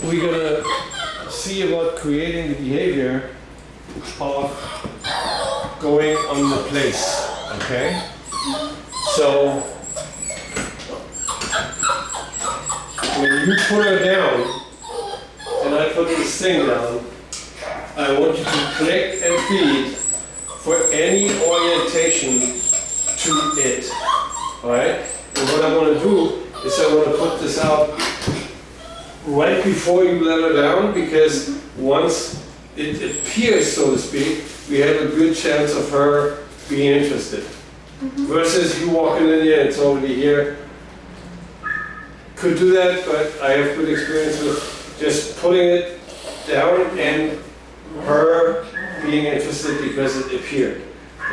we're gonna see about creating the behavior of going on the place, okay? So, when you put her down, and I put this thing down, I want you to click and feed for any orientation to it, alright? And what I want to do is I want to put this out right before you let her down, because once it appears, so to speak, we have a good chance of her being interested. Versus you walking in here, it's already here. Could do that, but I have good experience with just putting it down and her being interested because it appeared.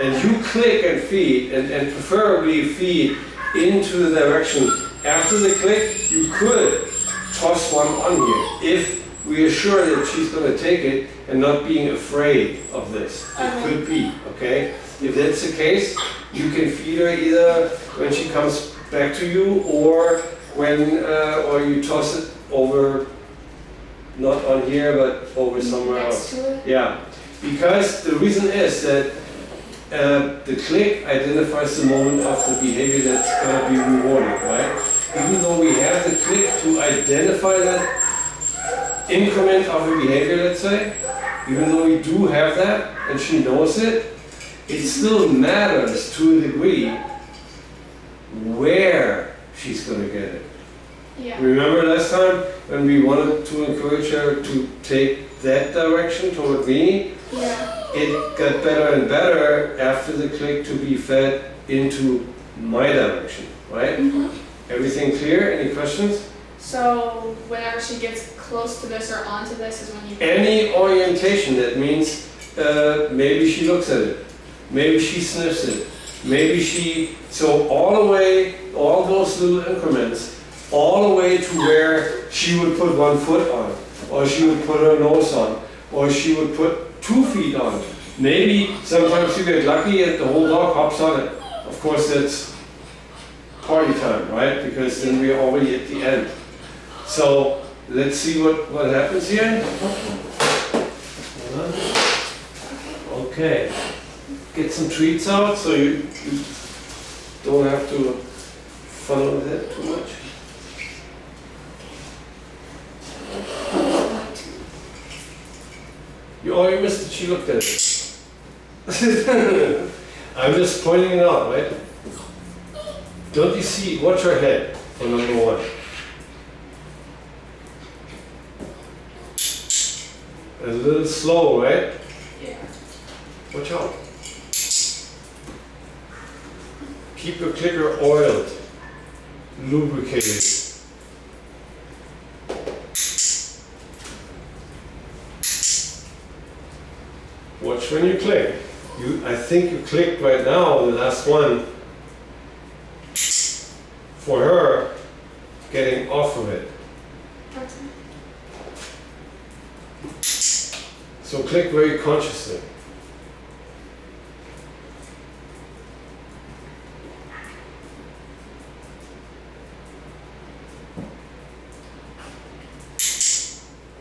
And you click and feed, and preferably feed into the direction. After the click, you could toss one on here, if we are sure that she's going to take it and not being afraid of this. It could be, okay? If that's the case, you can feed her either when she comes back to you, or when or you toss it over, not on here, but over somewhere else. Yeah, because the reason is that the click identifies the moment of the behavior that's going to be rewarded, right? Even though we have the click to identify that increment of a behavior, let's say, even though we do have that and she knows it, it still matters to a degree where she's going to get it. Yeah. Remember last time when we wanted to encourage her to take that direction toward me? Yeah. It got better and better after the click to be fed into my direction, right? Everything clear? Any questions? So whenever she gets close to this or onto this is when you... Any orientation, that means maybe she looks at it, maybe she sniffs it, maybe she... So all the way, all those little increments, all the way to where she would put 1 foot on, or she would put her nose on, or she would put 2 feet on. Maybe sometimes you get lucky and the whole dog hops on it. Of course, that's party time, right? Because then we're already at the end. So let's see what happens here. Okay. Get some treats out so you don't have to follow that too much. You already missed it, she looked at it. I'm just pointing it out, right? Don't you see, watch her head for number 1. A little slow, right? Yeah. Watch out. Keep your clicker oiled, lubricated. Watch when you click. I think you clicked right now, the last one, for her getting off of it. So click very consciously.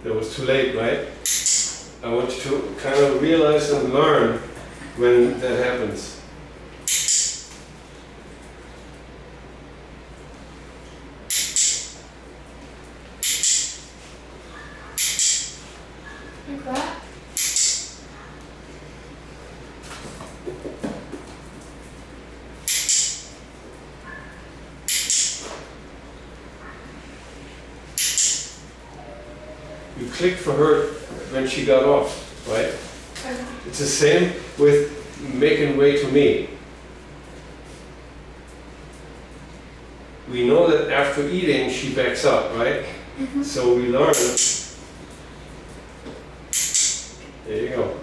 That was too late, right? I want you to kind of realize and learn when that happens. Like that? You clicked for her when she got off, right? It's the same with making way to me. We know that after eating she backs up, right? So we learn. There you go.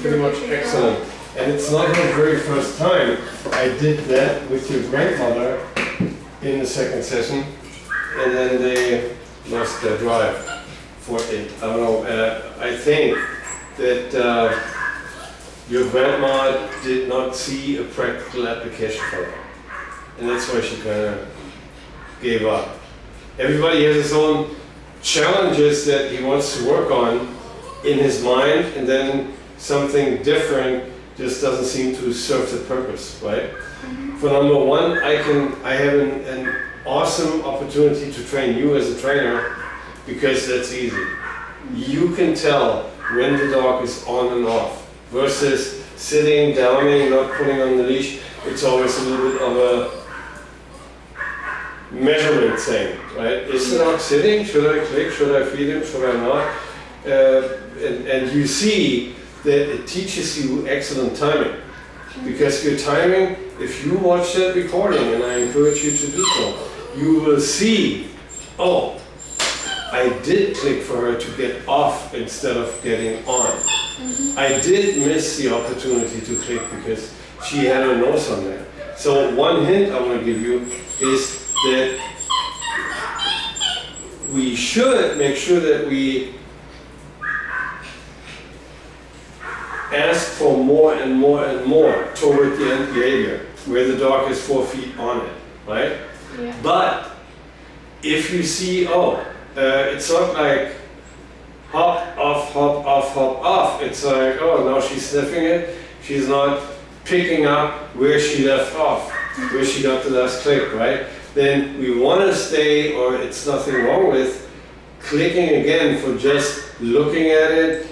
pretty much excellent. And it's not the very first time I did that with your grandmother in the second session, and then they lost their drive for it. I don't know, I think that your grandma did not see a practical application for it. And that's why she kind of gave up. Everybody has his own challenges that he wants to work on in his mind, and then something different just doesn't seem to serve the purpose, right? For number one, I have an awesome opportunity to train you as a trainer, because that's easy. You can tell when the dog is on and off versus sitting, downing, not putting on the leash. It's always a little bit of a measurement thing, right? Is the dog sitting? Should I click? Should I feed him? Should I not? And you see that it teaches you excellent timing. Because your timing, if you watch that recording, and I encourage you to do so, you will see, oh, I did click for her to get off instead of getting on. I did miss the opportunity to click because she had her nose on there. So one hint I want to give you is that we should make sure that we ask for more and more and more toward the end behavior, where the dog is 4 feet on it, right? Yeah. But if you see, it's not like hop, off, hop, off, hop, off. It's like, oh, now she's sniffing it. She's not picking up where she left off, where she got the last click, right? Then we want to stay, or it's nothing wrong with clicking again for just looking at it,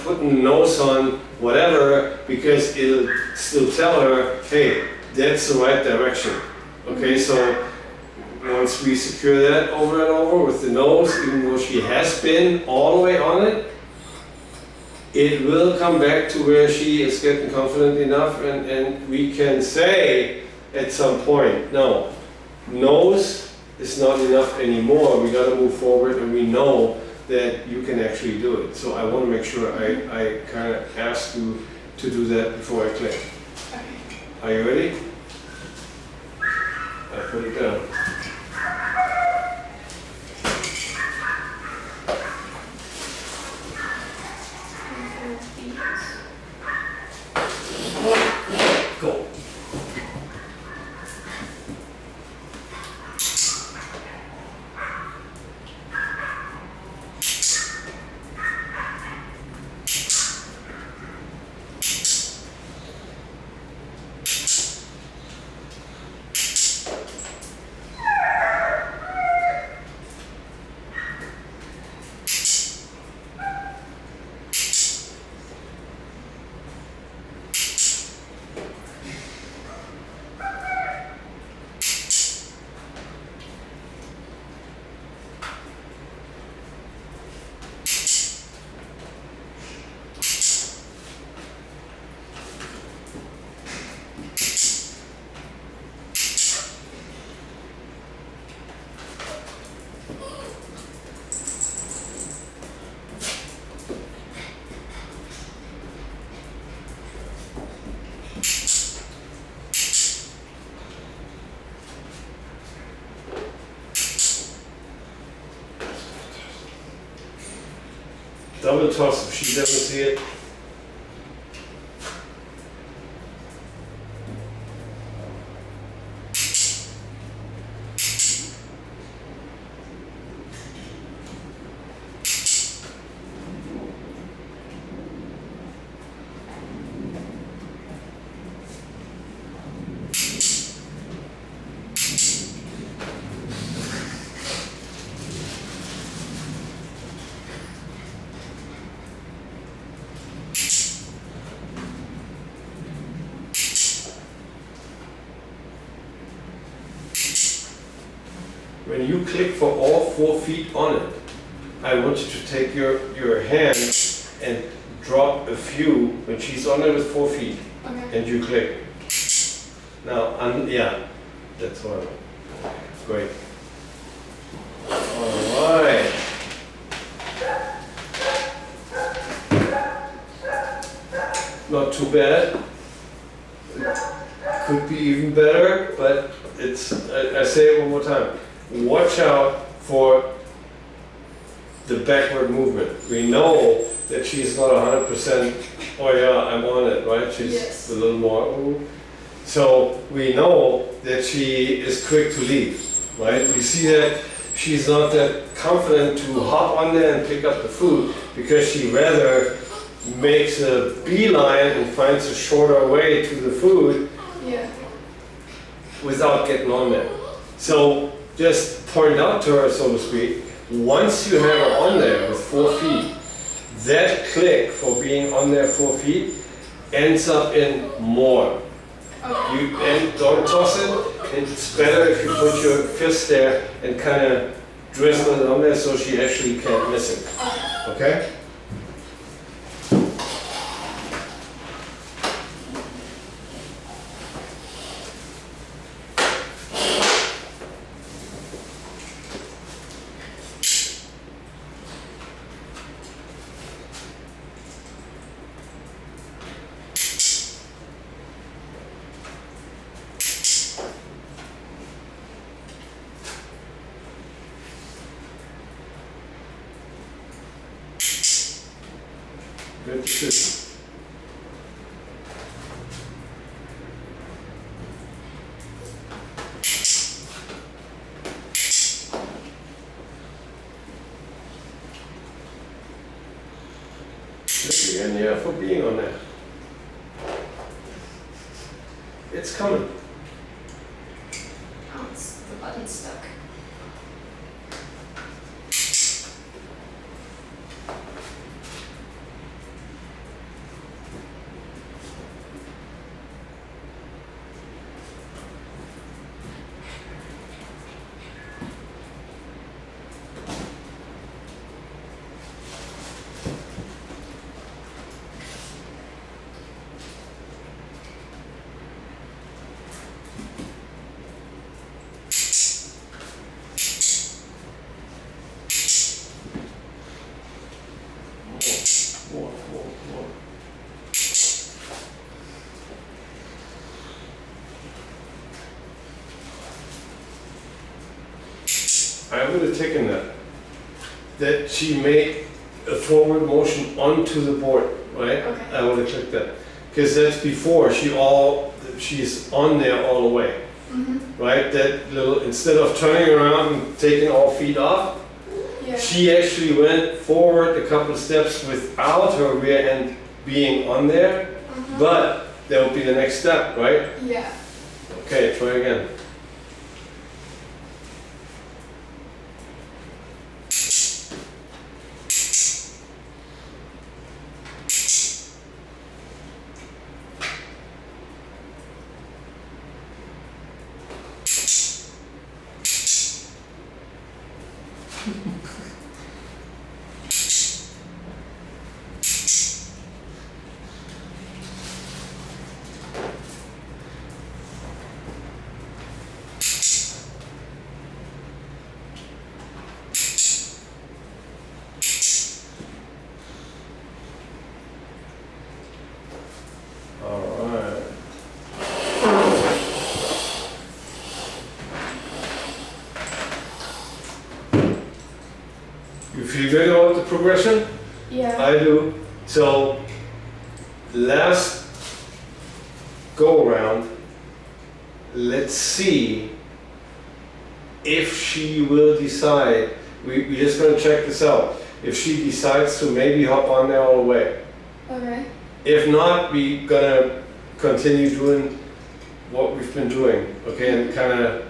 putting nose on, whatever, because it'll still tell her, hey, that's the right direction. Okay, so once we secure that over and over with the nose, even though she has been all the way on it, it will come back to where she is getting confident enough, and we can say at some point, no, nose is not enough anymore, we gotta move forward, and we know that you can actually do it. So I want to make sure I kind of ask you to do that before I click. Okay. Are you ready? I put it down. Go. Double toss if she doesn't see it. When you click for all 4 feet on it, I want you to take your hand and drop a few when she's on it with 4 feet, Okay. and you click. Now, yeah, that's what I want. Great. All right. not too bad. Could be even better, but it's, I say it one more time. Watch out for the backward movement. We know that she's not 100%, oh yeah, I'm on it, right? She's Yes. a little more, ooh. So we know that she is quick to leave, right? We see that she's not that confident to hop on there and pick up the food because she rather makes a beeline and finds a shorter way to the food Yeah. without getting on there. So just point out to her, so to speak, once you have her on there with 4 feet, that click for being on there 4 feet ends up in more. Okay. And don't toss it. It's better if you put your fist there and kind of drizzle it on there so she actually can't miss it. Okay? Good decision. And yeah, for being on there. It's coming. Oh, it's the button stuck. More. I would have taken that she made a forward motion onto the board, right? Okay. I would have clicked that. Because that's before she's on there all the way, Mm-hmm. right? That little, instead of turning around and taking all feet off, Yeah. she actually went forward a couple of steps without her rear end being on there, Uh-huh. but that would be the next step, right? Yeah. Okay, try again. All right. You feel good about the progression? Yeah. I do. So, last go around, let's see if she will decide. We're just going to check this out. If she decides to maybe hop on there all the way. Okay. If not, we're gonna continue doing what we've been doing, okay, and kind of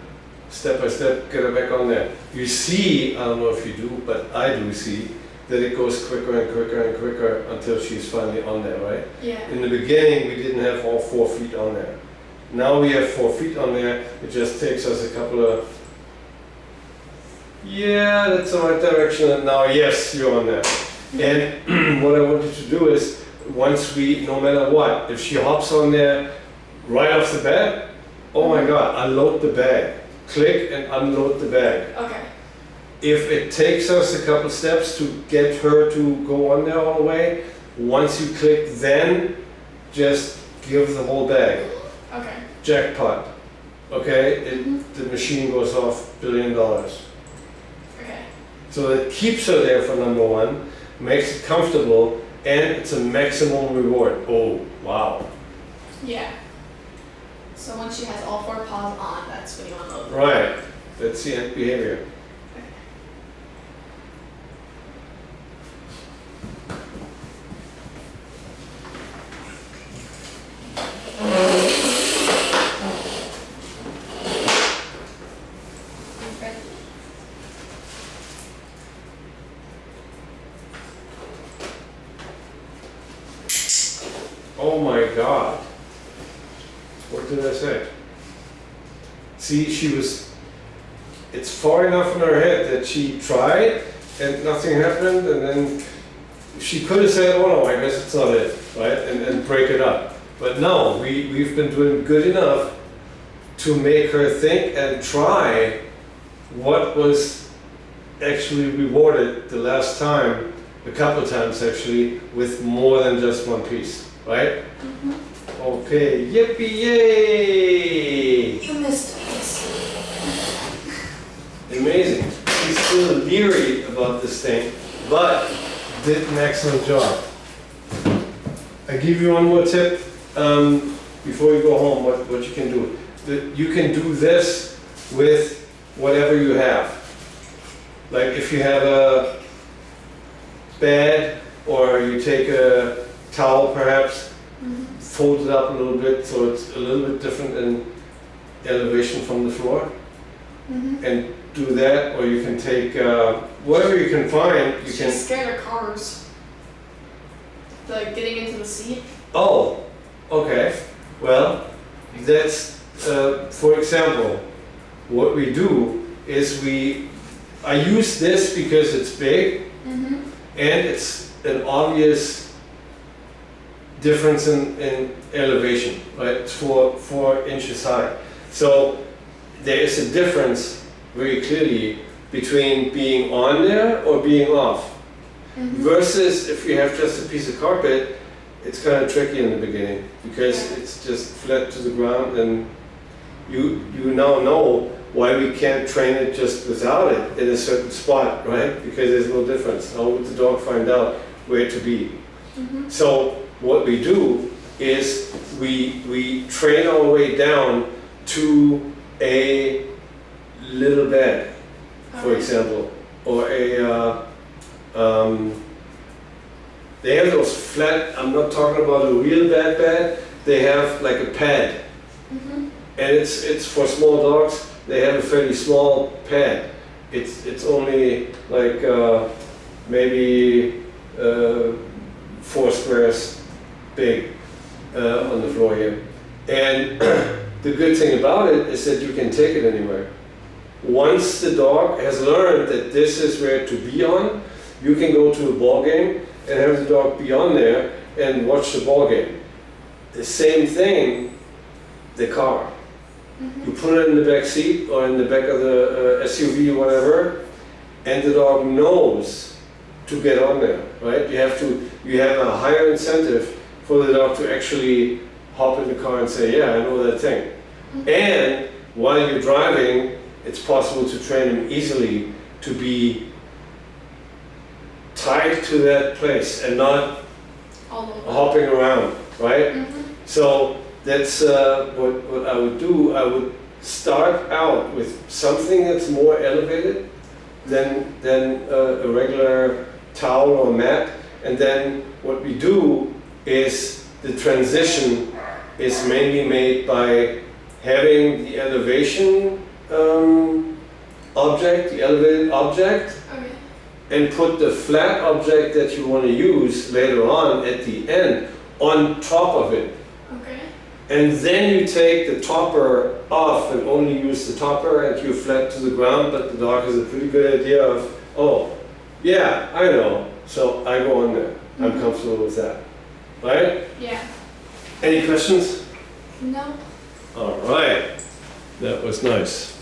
step by step get her back on there. You see, I don't know if you do, but I do see that it goes quicker and quicker and quicker until she's finally on there, right? Yeah. In the beginning, we didn't have all 4 feet on there. Now we have 4 feet on there. It just takes us a couple of, yeah, that's the right direction, and now yes, you're on there. And what I want you to do is, once we, no matter what, if she hops on there right off the bat, oh my God, unload the bag. Click and unload the bag. Okay. If it takes us a couple steps to get her to go on there all the way, once you click, then just give the whole bag. Okay. Jackpot. Okay? The machine goes off $1 billion. Okay. So it keeps her there for number one, makes it comfortable, and it's a maximum reward. Oh, wow. Yeah. So once she has all 4 paws on, that's when you unload. Right. That's the end behavior. Okay. Oh my God. What did I say? See, it's far enough in her head that she tried and nothing happened, and then she could have said, oh no, I guess it's not it, right? And break it up. But no, we've been doing good enough to make her think and try what was actually rewarded the last time, a couple of times actually, with more than just one piece, right? Okay, yippee yay! You missed it. Amazing. He's still leery about this thing, but did an excellent job. I give you one more tip before you go home. What you can do? You can do this with whatever you have. Like if you have a bed, or you take a towel, perhaps fold it up a little bit so it's a little bit different in elevation from the floor, and do that. Or you can take whatever you can find. You can. She's scared of cars. Like getting into the seat. Oh, okay. Well, that's for example, what we do is I use this because it's big and it's an obvious difference in elevation, right? It's 4 inches high. So there is a difference very clearly between being on there or being off. Versus if you have just a piece of carpet, it's kind of tricky in the beginning because it's just flat to the ground, and you now know why we can't train it just without it in a certain spot, right? Because there's no difference. How would the dog find out where to be? So what we do is we train our way down to a little bed, for example, or they have those flat, I'm not talking about a real bed, they have like a pad. And it's for small dogs, they have a fairly small pad. It's only like maybe 4 squares big on the floor here. And the good thing about it is that you can take it anywhere. Once the dog has learned that this is where to be on, you can go to a ball game and have the dog be on there and watch the ball game. The same thing, the car. You put it in the back seat or in the back of the SUV or whatever, and the dog knows to get on there, right? You have a higher incentive for the dog to actually hop in the car and say, yeah, I know that thing. And while you're driving, it's possible to train him easily to be tied to that place and not hopping around, right? So that's what I would do. I would start out with something that's more elevated than a regular towel or mat, and then what we do is the transition is mainly made by having the elevation object, the elevated object, and put the flat object that you want to use later on at the end on top of it. And then you take the topper off and only use the topper, and you're flat to the ground, but the dog has a pretty good idea of, oh, yeah, I know, so I go on there. I'm comfortable with that. Right? Yeah. Any questions? No. All right. That was nice.